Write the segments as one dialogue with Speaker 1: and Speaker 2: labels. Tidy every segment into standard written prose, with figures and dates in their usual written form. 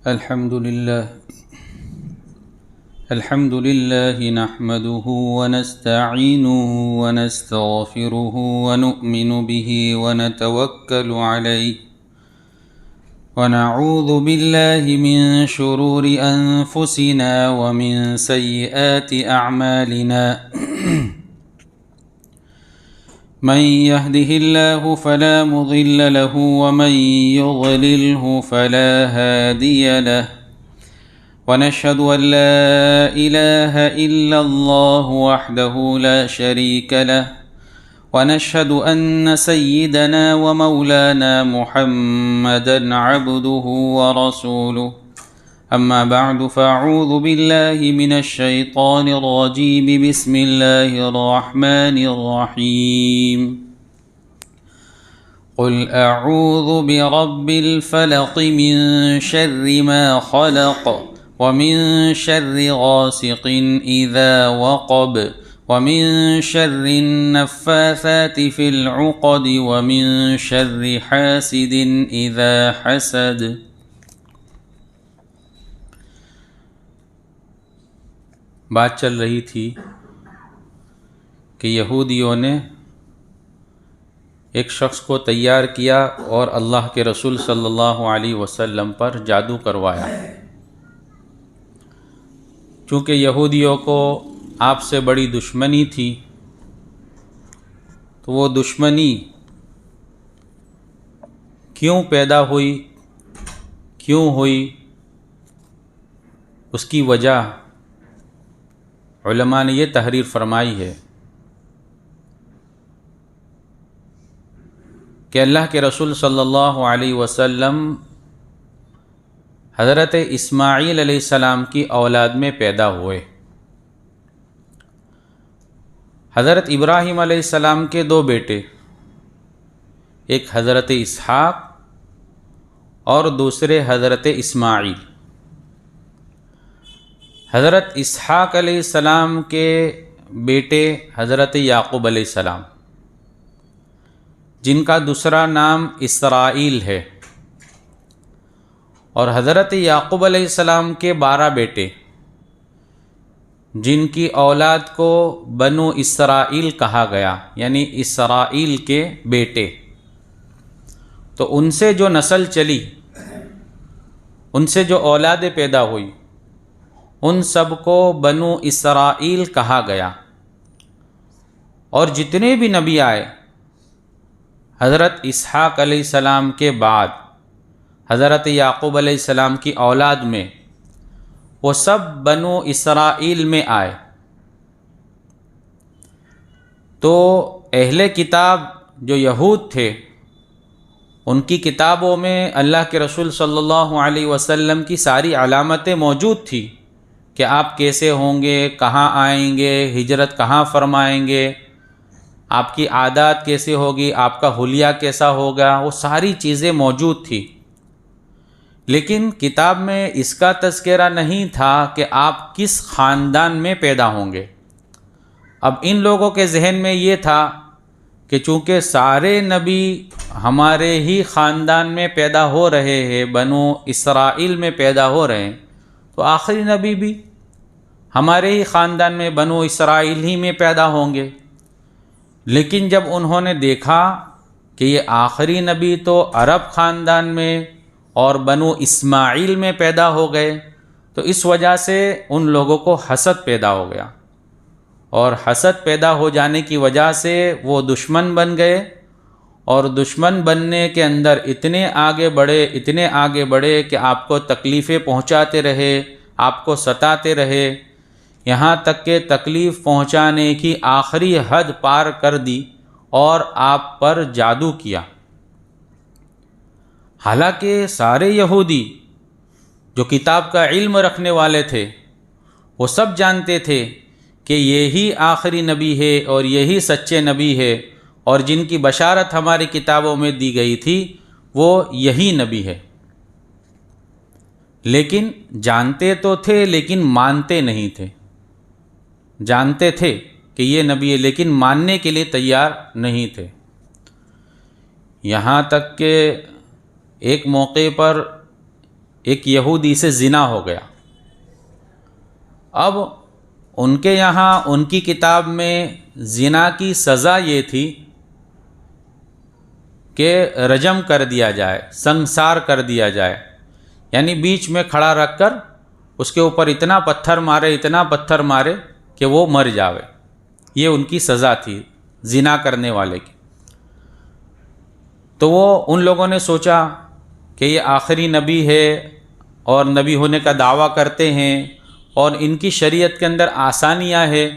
Speaker 1: الحمد لله نحمده ونستعينه ونستغفره ونؤمن به ونتوكل عليه ونعوذ بالله من شرور أنفسنا ومن سيئات أعمالنا من يهده الله فلا مضل له ومن يضلله فلا هادي له ونشهد أن لا إله إلا الله وحده لا شريك له ونشهد أن سيدنا ومولانا محمدا عبده ورسوله أما بعد فأعوذ بالله من الشيطان الرجيم بسم الله الرحمن الرحيم قل أعوذ برب الفلق من شر ما خلق ومن شر غاسق إذا وقب ومن شر النفاثات في العقد ومن شر حاسد إذا حسد۔ بات چل رہی تھی کہ یہودیوں نے ایک شخص کو تیار کیا اور اللہ کے رسول صلی اللہ علیہ وسلم پر جادو کروایا۔ چونکہ یہودیوں کو آپ سے بڑی دشمنی تھی تو وہ دشمنی کیوں پیدا ہوئی، کیوں ہوئی، اس کی وجہ علماء نے یہ تحریر فرمائی ہے کہ اللہ کے رسول صلی اللہ علیہ وسلم حضرت اسماعیل علیہ السلام کی اولاد میں پیدا ہوئے۔ حضرت ابراہیم علیہ السلام کے دو بیٹے، ایک حضرت اسحاق اور دوسرے حضرت اسماعیل۔ حضرت اسحاق علیہ السلام کے بیٹے حضرت یعقوب علیہ السلام، جن کا دوسرا نام اسرائیل ہے، اور حضرت یعقوب علیہ السلام کے 12 بیٹے، جن کی اولاد کو بنو اسرائیل کہا گیا، یعنی اسرائیل کے بیٹے۔ تو ان سے جو نسل چلی، ان سے جو اولادیں پیدا ہوئی، ان سب کو بنو اسرائیل کہا گیا۔ اور جتنے بھی نبی آئے حضرت اسحاق علیہ السلام کے بعد حضرت یعقوب علیہ السلام کی اولاد میں، وہ سب بنو اسرائیل میں آئے۔ تو اہل کتاب جو یہود تھے، ان کی کتابوں میں اللہ کے رسول صلی اللہ علیہ وسلم کی ساری علامتیں موجود تھی کہ آپ کیسے ہوں گے، کہاں آئیں گے، ہجرت کہاں فرمائیں گے، آپ کی عادات کیسے ہوگی، آپ کا حلیہ کیسا ہوگا، وہ ساری چیزیں موجود تھی۔ لیکن کتاب میں اس کا تذکرہ نہیں تھا کہ آپ کس خاندان میں پیدا ہوں گے۔ اب ان لوگوں کے ذہن میں یہ تھا کہ چونکہ سارے نبی ہمارے ہی خاندان میں پیدا ہو رہے ہیں، بنو اسرائیل میں پیدا ہو رہے ہیں، تو آخری نبی بھی ہمارے ہی خاندان میں بنو اسرائیل ہی میں پیدا ہوں گے۔ لیکن جب انہوں نے دیکھا کہ یہ آخری نبی تو عرب خاندان میں اور بنو اسماعیل میں پیدا ہو گئے، تو اس وجہ سے ان لوگوں کو حسد پیدا ہو گیا، اور حسد پیدا ہو جانے کی وجہ سے وہ دشمن بن گئے، اور دشمن بننے کے اندر اتنے آگے بڑھے کہ آپ کو تکلیفیں پہنچاتے رہے، آپ کو ستاتے رہے، یہاں تک کہ تکلیف پہنچانے کی آخری حد پار کر دی اور آپ پر جادو کیا۔ حالانکہ سارے یہودی جو کتاب کا علم رکھنے والے تھے، وہ سب جانتے تھے کہ یہی آخری نبی ہے اور یہی سچے نبی ہے، اور جن کی بشارت ہماری کتابوں میں دی گئی تھی وہ یہی نبی ہے۔ لیکن جانتے تو تھے لیکن مانتے نہیں تھے۔ جانتے تھے کہ یہ نبی ہے لیکن ماننے کے لیے تیار نہیں تھے۔ یہاں تک کہ ایک موقع پر ایک یہودی سے زنا ہو گیا۔ اب ان کے یہاں ان کی کتاب میں زنا کی سزا یہ تھی کہ رجم کر دیا جائے، سنگسار کر دیا جائے، یعنی بیچ میں کھڑا رکھ کر اس کے اوپر اتنا پتھر مارے کہ وہ مر جاوے۔ یہ ان کی سزا تھی زنا کرنے والے کی۔ تو وہ ان لوگوں نے سوچا کہ یہ آخری نبی ہے اور نبی ہونے کا دعویٰ کرتے ہیں اور ان کی شریعت کے اندر آسانیاں ہیں،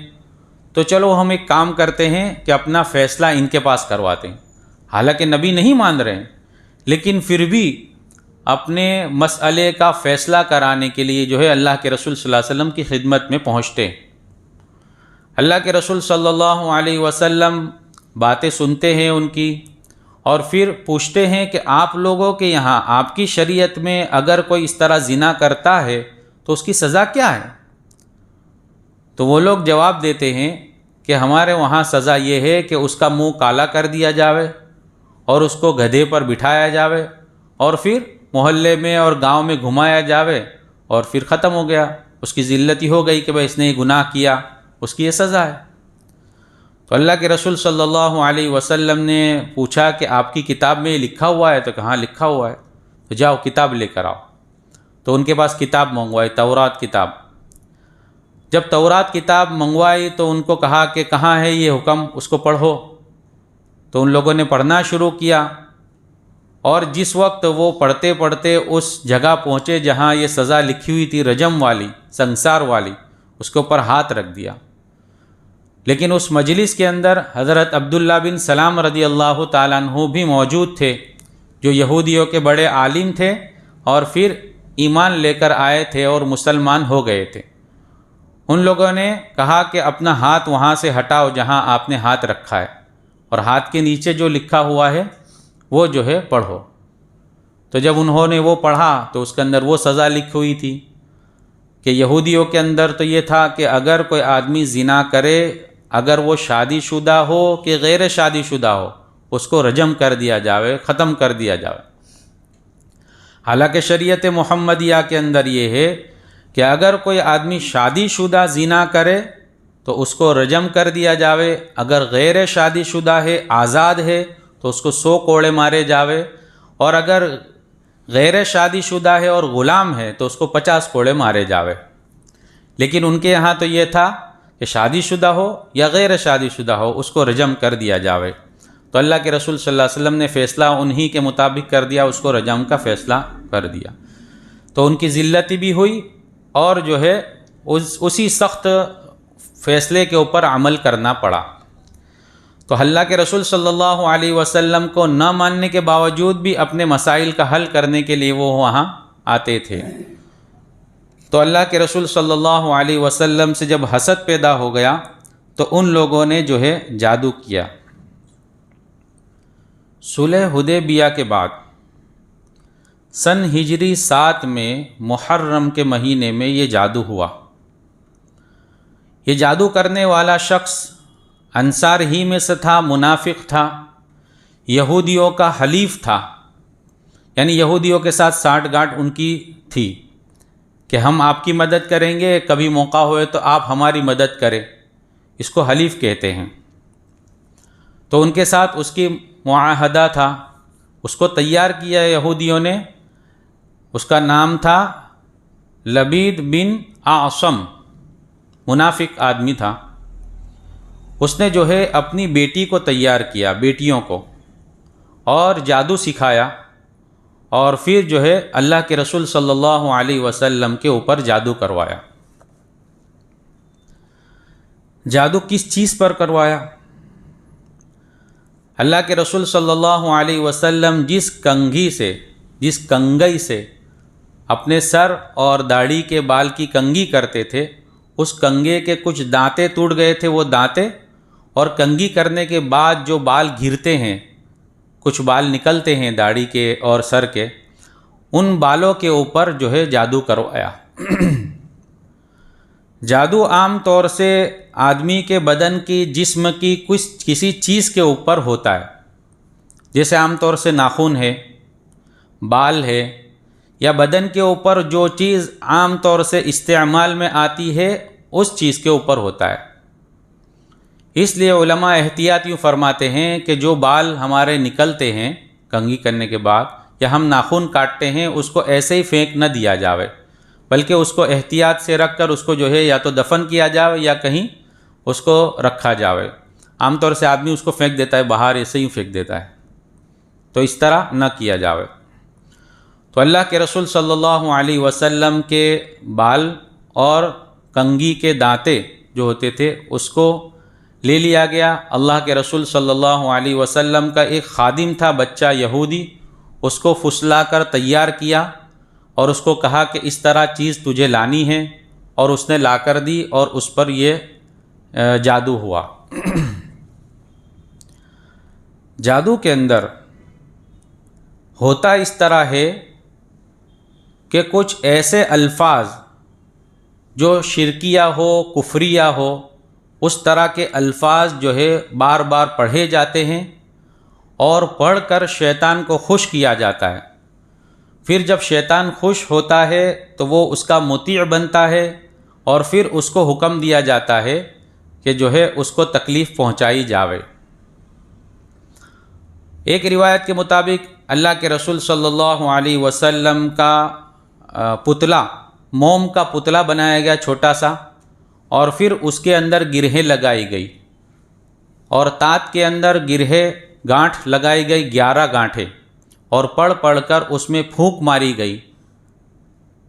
Speaker 1: تو چلو ہم ایک کام کرتے ہیں کہ اپنا فیصلہ ان کے پاس کرواتے ہیں۔ حالانکہ نبی نہیں مان رہے ہیں، لیکن پھر بھی اپنے مسئلے کا فیصلہ کرانے کے لیے جو ہے اللہ کے رسول صلی اللہ علیہ وسلم کی خدمت میں پہنچتے۔ اللہ کے رسول صلی اللہ علیہ وسلم باتیں سنتے ہیں ان کی، اور پھر پوچھتے ہیں کہ آپ لوگوں کے یہاں آپ کی شریعت میں اگر کوئی اس طرح زنا کرتا ہے تو اس کی سزا کیا ہے؟ تو وہ لوگ جواب دیتے ہیں کہ ہمارے وہاں سزا یہ ہے کہ اس کا منہ کالا کر دیا جاوے اور اس کو گدھے پر بٹھایا جاوے اور پھر محلے میں اور گاؤں میں گھمایا جاوے، اور پھر ختم ہو گیا، اس کی ذلتی ہو گئی کہ بھائی اس نے یہ گناہ کیا، اس کی یہ سزا ہے۔ تو اللہ کے رسول صلی اللہ علیہ وسلم نے پوچھا کہ آپ کی کتاب میں یہ لکھا ہوا ہے؟ تو کہاں لکھا ہوا ہے؟ تو جاؤ کتاب لے کر آؤ۔ تو ان کے پاس کتاب منگوائی، تورات کتاب۔ جب تورات کتاب منگوائی تو ان کو کہا کہ کہاں ہے یہ حکم، اس کو پڑھو۔ تو ان لوگوں نے پڑھنا شروع کیا، اور جس وقت وہ پڑھتے پڑھتے اس جگہ پہنچے جہاں یہ سزا لکھی ہوئی تھی رجم والی، سنگسار والی، اس کے اوپر ہاتھ رکھ دیا۔ لیکن اس مجلس کے اندر حضرت عبداللہ بن سلام رضی اللہ تعالیٰ عنہ بھی موجود تھے، جو یہودیوں کے بڑے عالم تھے اور پھر ایمان لے کر آئے تھے اور مسلمان ہو گئے تھے۔ ان لوگوں نے کہا کہ اپنا ہاتھ وہاں سے ہٹاؤ جہاں آپ نے ہاتھ رکھا ہے، اور ہاتھ کے نیچے جو لکھا ہوا ہے وہ جو ہے پڑھو۔ تو جب انہوں نے وہ پڑھا تو اس کے اندر وہ سزا لکھی ہوئی تھی کہ یہودیوں کے اندر تو یہ تھا کہ اگر کوئی آدمی زنا کرے، اگر وہ شادی شدہ ہو کہ غیر شادی شدہ ہو، اس کو رجم کر دیا جاوے، ختم کر دیا جاوے۔ حالانکہ شریعت محمدیہ کے اندر یہ ہے کہ اگر کوئی آدمی شادی شدہ زنا کرے تو اس کو رجم کر دیا جاوے، اگر غیر شادی شدہ ہے، آزاد ہے، تو اس کو 100 کوڑے مارے جاوے، اور اگر غیر شادی شدہ ہے اور غلام ہے تو اس کو 50 کوڑے مارے جاوے۔ لیکن ان کے یہاں تو یہ تھا کہ شادی شدہ ہو یا غیر شادی شدہ ہو، اس کو رجم کر دیا جاوے۔ تو اللہ کے رسول صلی اللہ علیہ وسلم نے فیصلہ انہی کے مطابق کر دیا، اس کو رجم کا فیصلہ کر دیا۔ تو ان کی ذلتی بھی ہوئی، اور جو ہے اسی سخت فیصلے کے اوپر عمل کرنا پڑا۔ تو اللہ کے رسول صلی اللہ علیہ وسلم کو نہ ماننے کے باوجود بھی اپنے مسائل کا حل کرنے کے لیے وہ وہاں آتے تھے۔ تو اللہ کے رسول صلی اللہ علیہ وسلم سے جب حسد پیدا ہو گیا تو ان لوگوں نے جو ہے جادو کیا۔ صلح حدیبیہ کے بعد سن ہجری 7 میں محرم کے مہینے میں یہ جادو ہوا۔ یہ جادو کرنے والا شخص انصار ہی میں سے تھا، منافق تھا، یہودیوں کا حلیف تھا، یعنی یہودیوں کے ساتھ سانٹھ گانٹھ ان کی تھی کہ ہم آپ کی مدد کریں گے، کبھی موقع ہوئے تو آپ ہماری مدد کریں، اس کو حلیف کہتے ہیں۔ تو ان کے ساتھ اس کی معاہدہ تھا، اس کو تیار کیا یہودیوں نے، اس کا نام تھا لبید بن اعصم، منافق آدمی تھا۔ اس نے جو ہے اپنی بیٹی کو تیار کیا، بیٹیوں کو، اور جادو سکھایا، اور پھر جو ہے اللہ کے رسول صلی اللہ علیہ وسلم کے اوپر جادو کروایا۔ جادو کس چیز پر کروایا؟ اللہ کے رسول صلی اللہ علیہ وسلم جس کنگھی سے اپنے سر اور داڑھی کے بال کی کنگھی کرتے تھے، اس کنگھے کے کچھ دانتے ٹوٹ گئے تھے، وہ دانتے، اور کنگھی کرنے کے بعد جو بال گرتے ہیں، کچھ بال نکلتے ہیں داڑھی کے اور سر کے، ان بالوں کے اوپر جو ہے جادو کروایا۔ جادو عام طور سے آدمی کے بدن کی، جسم کی کسی چیز کے اوپر ہوتا ہے، جیسے عام طور سے ناخن ہے، بال ہے، یا بدن کے اوپر جو چیز عام طور سے استعمال میں آتی ہے اس چیز کے اوپر ہوتا ہے۔ اس لیے علماء احتیاط یوں فرماتے ہیں کہ جو بال ہمارے نکلتے ہیں کنگھی کرنے کے بعد یا ہم ناخن کاٹتے ہیں اس کو ایسے ہی پھینک نہ دیا جاوے، بلکہ اس کو احتیاط سے رکھ کر اس کو جو ہے یا تو دفن کیا جاوے یا کہیں اس کو رکھا جاوے۔ عام طور سے آدمی اس کو پھینک دیتا ہے باہر، ایسے ہی پھینک دیتا ہے، تو اس طرح نہ کیا جاوے۔ تو اللہ کے رسول صلی اللہ علیہ وسلم کے بال اور کنگھی کے دانتے جو ہوتے تھے اس کو لے لیا گیا۔ اللہ کے رسول صلی اللہ علیہ وسلم کا ایک خادم تھا بچہ یہودی، اس کو پھسلا کر تیار کیا اور اس کو کہا کہ اس طرح چیز تجھے لانی ہے، اور اس نے لا کر دی اور اس پر یہ جادو ہوا۔ جادو کے اندر ہوتا اس طرح ہے کہ کچھ ایسے الفاظ جو شرکیہ ہو، کفریہ ہو، اس طرح کے الفاظ جو ہے بار بار پڑھے جاتے ہیں اور پڑھ کر شیطان کو خوش کیا جاتا ہے۔ پھر جب شیطان خوش ہوتا ہے تو وہ اس کا مطیع بنتا ہے اور پھر اس کو حکم دیا جاتا ہے کہ جو ہے اس کو تکلیف پہنچائی جاوے۔ ایک روایت کے مطابق اللہ کے رسول صلی اللہ علیہ وسلم کا پتلا، موم کا پتلا بنایا گیا چھوٹا سا، اور پھر اس کے اندر گرہیں لگائی گئی اور تات کے اندر گانٹھ لگائی گئی 11 گانٹھیں، اور پڑھ پڑھ کر اس میں پھونک ماری گئی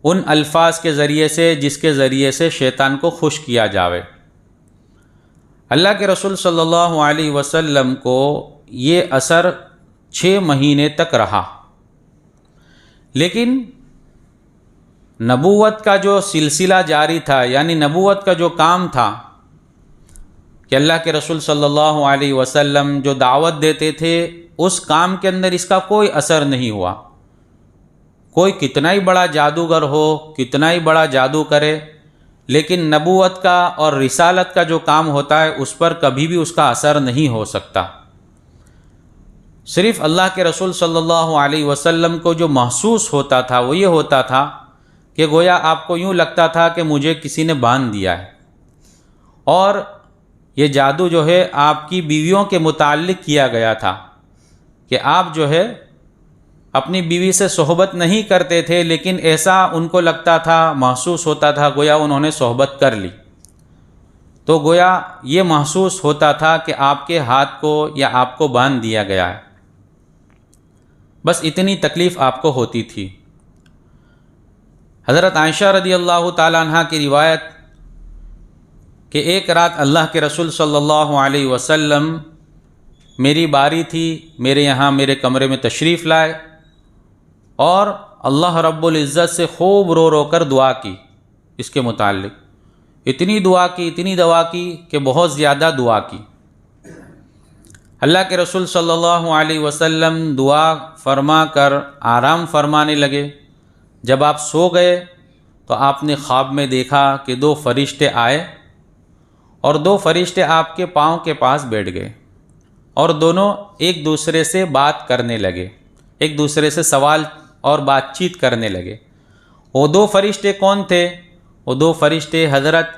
Speaker 1: ان الفاظ کے ذریعے سے جس کے ذریعے سے شیطان کو خوش کیا جاوے۔ اللہ کے رسول صلی اللہ علیہ وسلم کو یہ اثر 6 مہینے تک رہا، لیکن نبوت کا جو سلسلہ جاری تھا، یعنی نبوت کا جو کام تھا کہ اللہ کے رسول صلی اللہ علیہ وسلم جو دعوت دیتے تھے، اس کام کے اندر اس کا کوئی اثر نہیں ہوا۔ کوئی کتنا ہی بڑا جادوگر ہو، کتنا ہی بڑا جادو کرے، لیکن نبوت کا اور رسالت کا جو کام ہوتا ہے اس پر کبھی بھی اس کا اثر نہیں ہو سکتا۔ صرف اللہ کے رسول صلی اللہ علیہ وسلم کو جو محسوس ہوتا تھا وہ یہ ہوتا تھا کہ گویا آپ کو یوں لگتا تھا کہ مجھے کسی نے باندھ دیا ہے، اور یہ جادو جو ہے آپ کی بیویوں کے متعلق کیا گیا تھا کہ آپ جو ہے اپنی بیوی سے صحبت نہیں کرتے تھے، لیکن ایسا ان کو لگتا تھا، محسوس ہوتا تھا گویا انہوں نے صحبت کر لی، تو گویا یہ محسوس ہوتا تھا کہ آپ کے ہاتھ کو یا آپ کو باندھ دیا گیا ہے۔ بس اتنی تکلیف آپ کو ہوتی تھی۔ حضرت عائشہ رضی اللہ تعالیٰ عنہ کی روایت کہ ایک رات اللہ کے رسول صلی اللہ علیہ وسلم میری باری تھی، میرے یہاں میرے کمرے میں تشریف لائے اور اللہ رب العزت سے خوب رو رو کر دعا کی۔ اس کے متعلق اتنی دعا کی کہ بہت زیادہ دعا کی۔ اللہ کے رسول صلی اللہ علیہ وسلم دعا فرما کر آرام فرمانے لگے۔ جب آپ سو گئے تو آپ نے خواب میں دیکھا کہ 2 فرشتے آئے اور 2 فرشتے آپ کے پاؤں کے پاس بیٹھ گئے، اور دونوں ایک دوسرے سے بات کرنے لگے، ایک دوسرے سے سوال اور بات چیت کرنے لگے۔ وہ 2 فرشتے کون تھے؟ وہ 2 فرشتے حضرت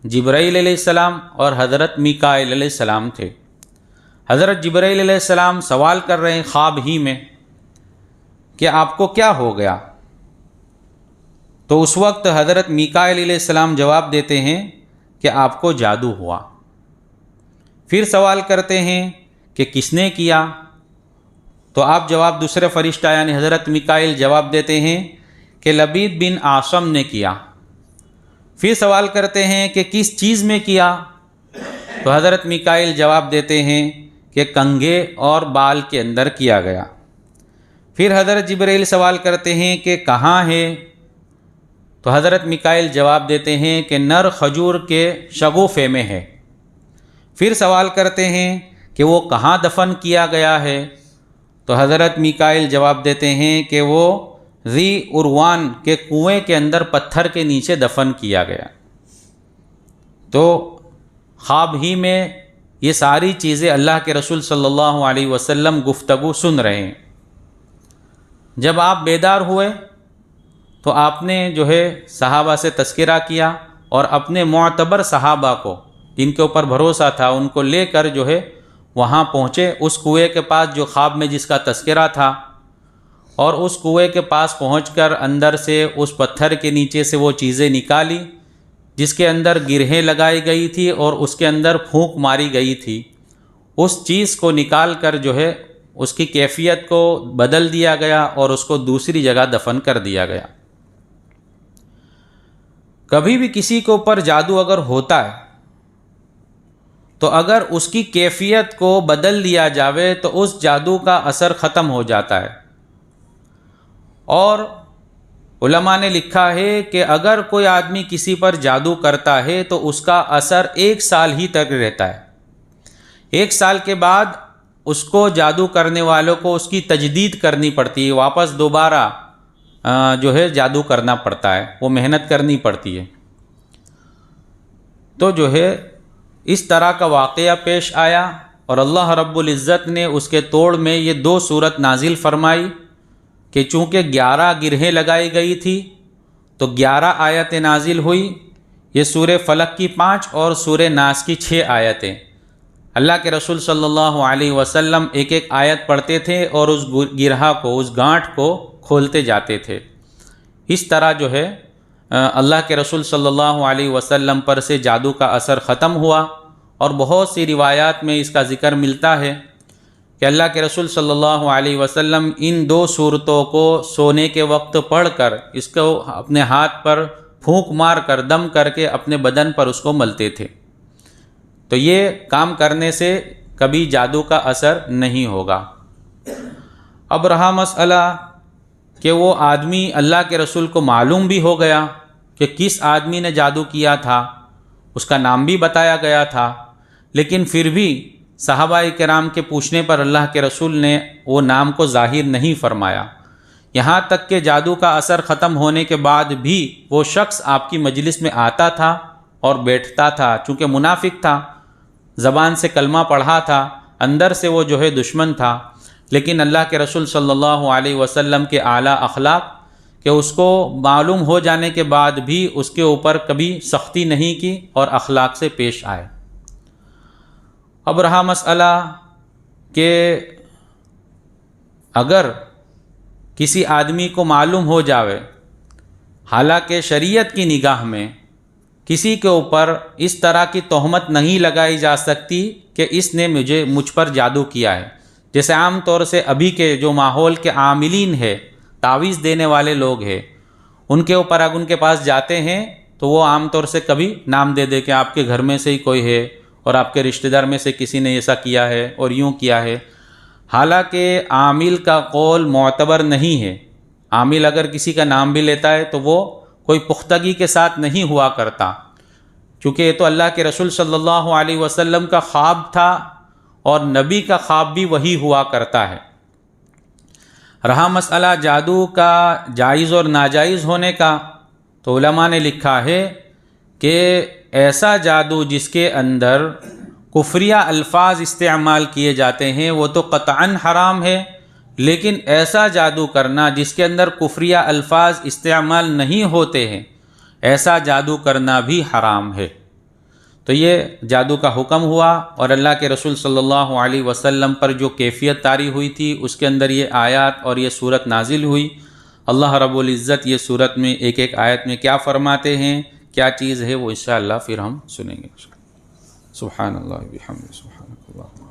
Speaker 1: جبرائیل علیہ السلام اور حضرت میکائیل علیہ السلام تھے۔ حضرت جبرائیل علیہ السلام سوال کر رہے ہیں خواب ہی میں کہ آپ کو کیا ہو گیا؟ تو اس وقت حضرت میکائیل علیہ السلام جواب دیتے ہیں کہ آپ کو جادو ہوا۔ پھر سوال کرتے ہیں کہ کس نے کیا؟ تو آپ جواب دوسرے فرشتہ یعنی حضرت میکائیل جواب دیتے ہیں کہ لبید بن عاصم نے کیا۔ پھر سوال کرتے ہیں کہ کس چیز میں کیا؟ تو حضرت میکائیل جواب دیتے ہیں کہ کنگھے اور بال کے اندر کیا گیا۔ پھر حضرت جبرائیل سوال کرتے ہیں کہ کہاں ہے؟ تو حضرت میکائیل جواب دیتے ہیں کہ نر کھجور کے شگوفے میں ہے۔ پھر سوال کرتے ہیں کہ وہ کہاں دفن کیا گیا ہے؟ تو حضرت میکائیل جواب دیتے ہیں کہ وہ ذی عروان کے کنویں کے اندر پتھر کے نیچے دفن کیا گیا۔ تو خواب ہی میں یہ ساری چیزیں اللہ کے رسول صلی اللہ علیہ وسلم گفتگو سن رہے ہیں۔ جب آپ بیدار ہوئے تو آپ نے جو ہے صحابہ سے تذکرہ کیا اور اپنے معتبر صحابہ کو جن کے اوپر بھروسہ تھا ان کو لے کر جو ہے وہاں پہنچے اس کنویں کے پاس جو خواب میں جس کا تذکرہ تھا، اور اس کنویں کے پاس پہنچ کر اندر سے اس پتھر کے نیچے سے وہ چیزیں نکالی جس کے اندر گرہیں لگائی گئی تھی اور اس کے اندر پھونک ماری گئی تھی۔ اس چیز کو نکال کر جو ہے اس کی کیفیت کو بدل دیا گیا اور اس کو دوسری جگہ دفن کر دیا گیا۔ کبھی بھی کسی کے اوپر جادو اگر ہوتا ہے تو اگر اس کی کیفیت کو بدل دیا جاوے تو اس جادو کا اثر ختم ہو جاتا ہے، اور علماء نے لکھا ہے کہ اگر کوئی آدمی کسی پر جادو کرتا ہے تو اس کا اثر 1 سال ہی تک رہتا ہے۔ 1 سال کے بعد اس کو جادو کرنے والوں کو اس کی تجدید کرنی پڑتی ہے، واپس دوبارہ جو ہے جادو کرنا پڑتا ہے، وہ محنت کرنی پڑتی ہے۔ تو جو ہے اس طرح کا واقعہ پیش آیا اور اللہ رب العزت نے اس کے توڑ میں یہ 2 صورت نازل فرمائی کہ چونکہ 11 گرہیں لگائی گئی تھی تو 11 آیتیں نازل ہوئی، یہ سورہ فلق کی 5 اور سورہ ناس کی 6 آیتیں۔ اللہ کے رسول صلی اللہ علیہ وسلم ایک ایک آیت پڑھتے تھے اور اس گرہا کو، اس گانٹھ کو کھولتے جاتے تھے۔ اس طرح جو ہے اللہ کے رسول صلی اللہ علیہ وسلم پر سے جادو کا اثر ختم ہوا، اور بہت سی روایات میں اس کا ذکر ملتا ہے کہ اللہ کے رسول صلی اللہ علیہ وسلم ان 2 صورتوں کو سونے کے وقت پڑھ کر اس کو اپنے ہاتھ پر پھونک مار کر دم کر کے اپنے بدن پر اس کو ملتے تھے۔ تو یہ کام کرنے سے کبھی جادو کا اثر نہیں ہوگا۔ اب رہا مسئلہ کہ وہ آدمی اللہ کے رسول کو معلوم بھی ہو گیا کہ کس آدمی نے جادو کیا تھا، اس کا نام بھی بتایا گیا تھا، لیکن پھر بھی صحابہ کرام کے پوچھنے پر اللہ کے رسول نے وہ نام کو ظاہر نہیں فرمایا، یہاں تک کہ جادو کا اثر ختم ہونے کے بعد بھی وہ شخص آپ کی مجلس میں آتا تھا اور بیٹھتا تھا، چونکہ منافق تھا، زبان سے کلمہ پڑھا تھا، اندر سے وہ جو ہے دشمن تھا، لیکن اللہ کے رسول صلی اللہ علیہ وسلم کے اعلیٰ اخلاق کہ اس کو معلوم ہو جانے کے بعد بھی اس کے اوپر کبھی سختی نہیں کی اور اخلاق سے پیش آئے۔ اب رہا مسئلہ کہ اگر کسی آدمی کو معلوم ہو جاوے، حالانکہ شریعت کی نگاہ میں کسی کے اوپر اس طرح کی تہمت نہیں لگائی جا سکتی کہ اس نے مجھ پر جادو کیا ہے، جیسے عام طور سے ابھی کے جو ماحول کے عاملین ہے، تعویذ دینے والے لوگ ہیں، ان کے اوپر اگر ان کے پاس جاتے ہیں تو وہ عام طور سے کبھی نام دے دے کہ آپ کے گھر میں سے ہی کوئی ہے اور آپ کے رشتہ دار میں سے کسی نے ایسا کیا ہے اور یوں کیا ہے، حالانکہ عامل کا قول معتبر نہیں ہے۔ عامل اگر کسی کا نام بھی لیتا ہے تو وہ کوئی پختگی کے ساتھ نہیں ہوا کرتا، چونکہ یہ تو اللہ کے رسول صلی اللہ علیہ وسلم کا خواب تھا اور نبی کا خواب بھی وہی ہوا کرتا ہے۔ رہا مسئلہ جادو کا جائز اور ناجائز ہونے کا، تو علماء نے لکھا ہے کہ ایسا جادو جس کے اندر کفریہ الفاظ استعمال کیے جاتے ہیں وہ تو قطعاً حرام ہے، لیکن ایسا جادو کرنا جس کے اندر کفریہ الفاظ استعمال نہیں ہوتے ہیں، ایسا جادو کرنا بھی حرام ہے۔ تو یہ جادو کا حکم ہوا، اور اللہ کے رسول صلی اللہ علیہ وسلم پر جو کیفیت طاری ہوئی تھی اس کے اندر یہ آیات اور یہ صورت نازل ہوئی۔ اللہ رب العزت یہ صورت میں ایک ایک آیت میں کیا فرماتے ہیں، کیا چیز ہے، وہ انشاءاللہ پھر ہم سنیں گے۔ سبحان اللہ بحمدہ، سبحانک اللہم۔